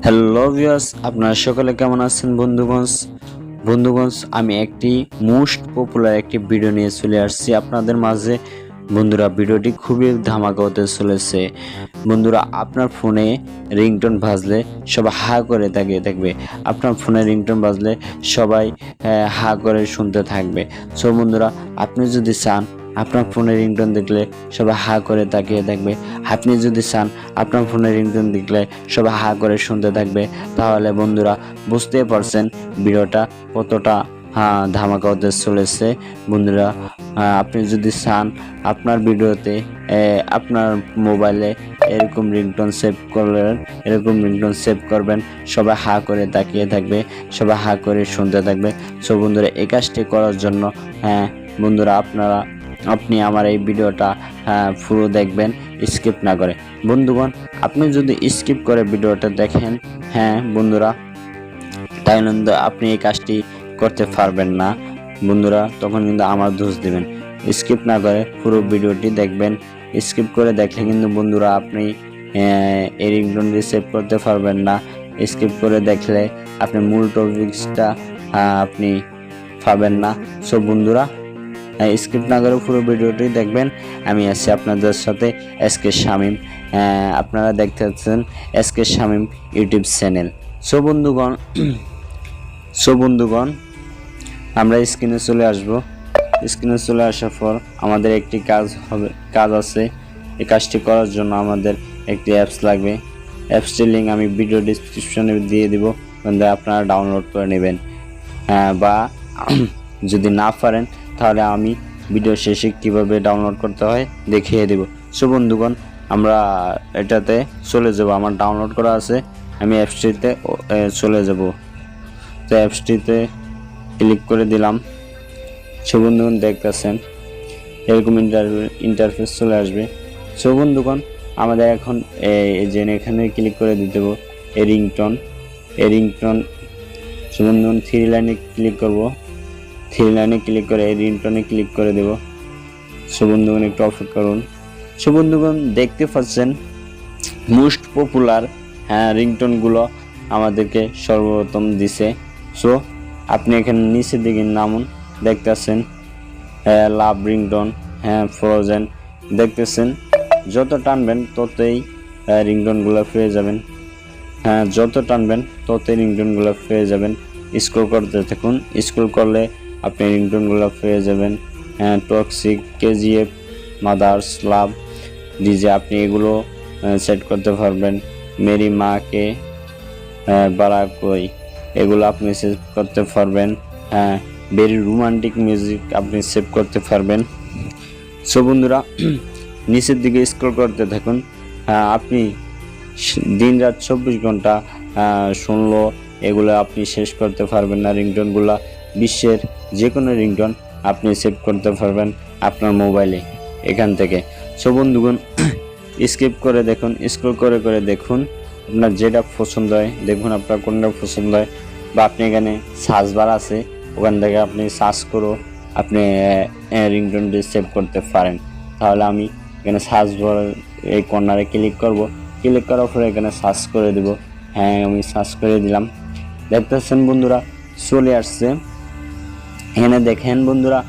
Hello viewers, আপনারা সকলে কেমন আছেন বন্ধুগণ আমি একটি মোস্ট পপুলার একটি ভিডিও নিয়ে চলে আসছি আপনাদের মাঝে। বন্ধুরা, ভিডিওটি খুবই ধামাকা হতে চলেছে। বন্ধুরা, আপনার ফোনে রিংটোন বাজলে সবাই হা করে তাকিয়ে থাকবে। আপনার ফোনে রিংটোন বাজলে সবাই হা করে শুনতে থাকবে। সো বন্ধুরা, আপনি যদি চান আপনার ফোনে রিংটোন দেখলে সবাই হা করে তাকিয়ে থাকবে, আপনি যদি চান আপনার ফোনে রিংটোন দেখলে সবাই হা করে শুনতে থাকবে, তাহলে বন্ধুরা বুঝতে পারছেন ভিডিওটা কতটা ধামাকা হতে চলেছে। বন্ধুরা, আপনি যদি চান আপনার ভিডিওতে আপনার মোবাইলে এরকম রিংটোন সেভ করবেন, সবাই হা করে তাকিয়ে থাকবে, সবাই হা করে শুনতে থাকবে। সো বন্ধুরা, এই কাজটি করার জন্য বন্ধুরা আপনি আমার এই ভিডিওটা পুরো দেখবেন, স্কিপ না করে। বন্ধুগণ, আপনি যদি স্কিপ করে ভিডিওটা দেখেন বন্ধুরা, তাহলে কিন্তু আপনি এই কাজটি করতে পারবেন না। বন্ধুরা, তখন কিন্তু আমার দোষ দিবেন। স্কিপ না করে পুরো ভিডিওটি দেখবেন। স্কিপ করে দেখলে কিন্তু বন্ধুরা আপনি এই রিংটোনটি সেভ করতে পারবেন না। স্কিপ করে দেখলে আপনি মূল টপিকসটা আপনি পাবেন না। সো বন্ধুরা, স্কিপ না করে পুরো ভিডিওটি দেখবেন। আমি আছি আপনাদের সাথে Sk.Shamim। আপনারা দেখতে পাচ্ছেন Sk.Shamim ইউটিউব চ্যানেল। সো বন্ধুগণ আমরা স্ক্রিনে চলে আসব। স্ক্রিনে চলে আসার পর আমাদের একটি কাজ আছে। এই কাজটি করার জন্য আমাদের একটি অ্যাপস লাগবে। অ্যাপসটির লিঙ্ক আমি ভিডিও ডিসক্রিপশনে দিয়ে দিব, আপনারা ডাউনলোড করে নেবেন। বা যদি না পারেন তাহলে আমি ভিডিও শেষে কিভাবে ডাউনলোড করতে হয় দেখিয়ে দেব। সো বন্ধুগণ, আমরা এটাতে চলে যাব। আমার ডাউনলোড করা আছে, আমি অ্যাপসটিতে চলে যাব। তো অ্যাপসটিতে ক্লিক করে দিলাম। সো বন্ধুগণ, দেখতেছেন এরকম ইন্টারফেস চলে আসবে। সো বন্ধুগণ, আমাদের এখন এখানে ক্লিক করে দিতে হবে এই রিংটোন। সো বন্ধুগণ, থ্রি লাইনে ক্লিক করব। থ্রি লাইনে ক্লিক করে এই রিংটোনে ক্লিক করে দেব। সো বন্ধুগণ, একটু অপেক্ষা করুন। সো বন্ধুগণ, দেখতে পাচ্ছেন মোস্ট পপুলার রিংটোনগুলো আমাদেরকে সর্বপ্রথম দিছে। সো আপনি এখানে নিচের দিকে নামুন, দেখতেছেন লাভ রিংটোন, ফ্রোজেন, দেখতেছেন যত টানবেন ততই রিংটোনগুলো পেয়ে যাবেন। যত টানবেন ততই রিংটোনগুলো পেয়ে যাবেন। স্ক্রল করতে থাকুন, স্ক্রল করলে আপনি রিংটোনগুলো পেয়ে যাবেন। টক্সিক, KGF, মাদার্স, লাভ, ডিজে, আপনি এগুলো সেট করতে পারবেন। মেরি মাকে, বারাকই, এগুলো আপনি সেভ করতে পারবেন। ভেরি রোমান্টিক মিউজিক আপনি সেভ করতে পারবেন। সো বন্ধুরা, নিচের দিকে স্ক্রল করতে থাকুন। আপনি দিন রাত 24 ঘন্টা শুনলো এগুলো আপনি শেষ করতে পারবেন না। রিংটোনগুলো বিশ্বের যে কোনো রিংটোন আপনি সেভ করতে পারবেন আপনার মোবাইলে এখান থেকে। সো বন্ধুগণ, স্কিপ করে দেখুন, স্ক্রল করে করে দেখুন আপনার যেটা পছন্দ হয়, দেখুন আপনার কোনটা পছন্দ হয়। বা আপনি এখানে সার্চ বার আছে, ওখান থেকে আপনি সার্চ করো আপনি রিংটোনটি সেভ করতে পারেন। তাহলে আমি এখানে সার্চ বার এই কর্নারে ক্লিক করব। ক্লিক করার পরে এখানে সার্চ করে দেব। আমি সার্চ করে দিলাম। দেখতেছেন বন্ধুরা, চলে আসছে। এখানে দেখেন বন্ধুরা,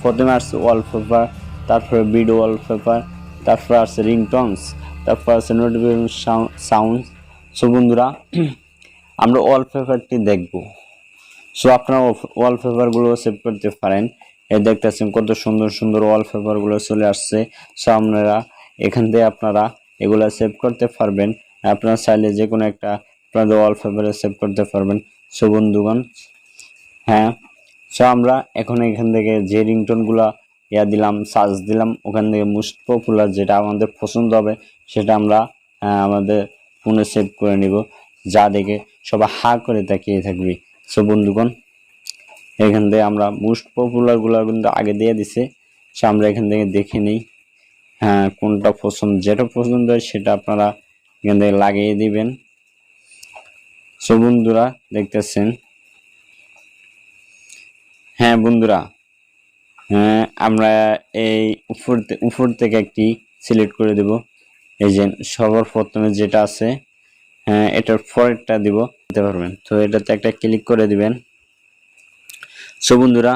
প্রথমে আসছে ওয়ালপেপার, তারপরে ভিডিও ওয়ালপেপার, তারপর আসছে রিংটোনস, তারপর আছে নোটিফিকেশন সাউন্ড। সো বন্ধুরা, আমরা ওয়ালপেপারটি দেখব। সো আপনারা ওয়ালপেপারগুলো সেভ করতে পারেন। দেখতেছেন কত সুন্দর সুন্দর ওয়ালপেপারগুলো চলে আসছে। সো আপনারা এখান থেকে আপনারা এগুলো সেভ করতে পারবেন। আপনারা চাইলে যে কোনো একটা আপনাদের ওয়ালপেপারে সেভ করতে পারবেন। সো বন্ধুগণ, সো আমরা এখন এখান থেকে যে রিংটোনগুলো দিলাম, সার্চ দিলাম, ওখান থেকে মোস্ট পপুলার যেটা আমাদের পছন্দ হবে সেটা আমরা আমাদের ফোনে সেভ করে নিব, যা দেখে সবাই হা করে তাকিয়ে থাকবে। সো বন্ধুগণ, এখান থেকে আমরা মোস্ট পপুলারগুলো কিন্তু আগে দিয়ে দিছে। সো আমরা এখান থেকে দেখে নিই কোনটা পছন্দ, যেটা পছন্দ হয় সেটা আপনারা এখান থেকে লাগিয়ে দিবেন। সো বন্ধুরা, দেখতেছেন বন্ধুরা, আমরা এই উপর থেকে একটি সিলেক্ট করে দেব। এই যে সবার প্রথমে যেটা আছে এটার পরেরটা দিব দিতে পারবেন। তো এটাতে একটা ক্লিক করে দিবেন। সো বন্ধুরা,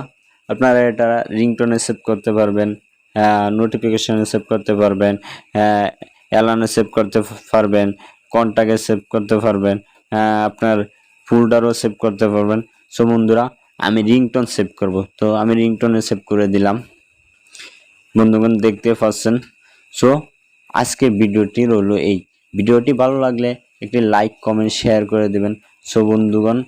আপনারা এটা রিংটোনে সেভ করতে পারবেন, নোটিফিকেশনে সেভ করতে পারবেন, অ্যালার্মে সেভ করতে পারবেন, কন্টাক্টে সেভ করতে পারবেন, আপনার ফোল্ডারও সেভ করতে পারবেন। সো বন্ধুরা, আমি রিংটোন সেভ করব। তো আমি রিংটোনে সেভ করে দিলাম। বন্ধুগণ দেখতে পাচ্ছেন। সো আজকের ভিডিওটি রইল এই। ভিডিওটি ভালো লাগলে একটি লাইক কমেন্ট শেয়ার করে দেবেন। সো বন্ধুগণ,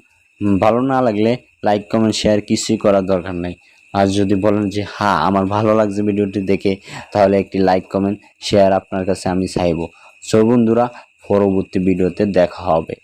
ভালো না লাগলে লাইক কমেন্ট শেয়ার কিছুই করার দরকার নাই। আর যদি বলেন যে হ্যাঁ আমার ভালো লাগছে ভিডিওটি দেখে, তাহলে একটি লাইক কমেন্ট শেয়ার আপনার কাছে আমি চাইবো। সো বন্ধুরা, পরবর্তী ভিডিওতে দেখা হবে।